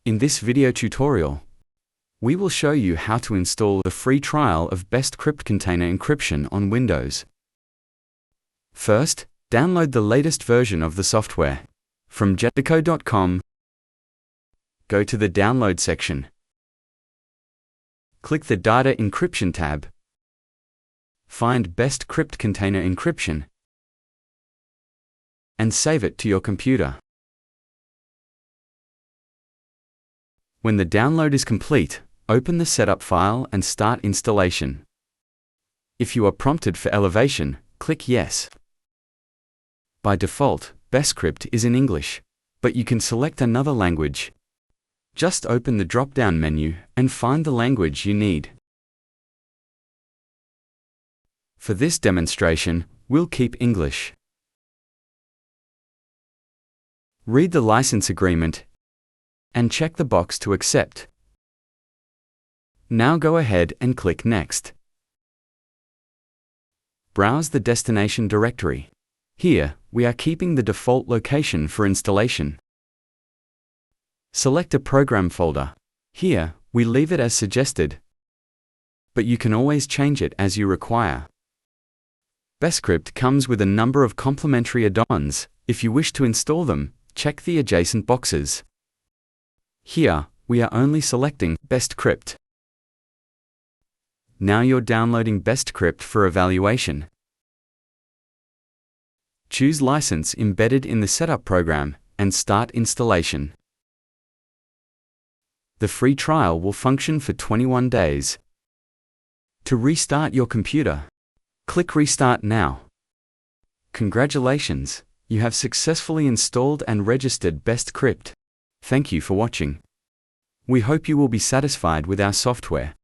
In this video tutorial, we will show you how to install the free trial of BestCrypt Container Encryption on Windows. First, download the latest version of the software. From Jetico.com, go to the Download section. Click the Data Encryption tab. Find BestCrypt Container Encryption and save it to your computer. When the download is complete, open the setup file and start installation. If you are prompted for elevation, click Yes. By default, BestCrypt is in English, but you can select another language. Just open the drop-down menu and find the language you need. For this demonstration, we'll keep English. Read the license agreement and check the box to accept. Now go ahead and click Next. Browse the destination directory. Here, we are keeping the default location for installation. Select a program folder. Here, we leave it as suggested, but you can always change it as you require. BestCrypt comes with a number of complementary add-ons. If you wish to install them, check the adjacent boxes. Here, we are only selecting BestCrypt. Now you're downloading BestCrypt for evaluation. Choose License embedded in the setup program and start installation. The free trial will function for 21 days. To restart your computer, click Restart Now. Congratulations, you have successfully installed and registered BestCrypt. Thank you for watching. We hope you will be satisfied with our software.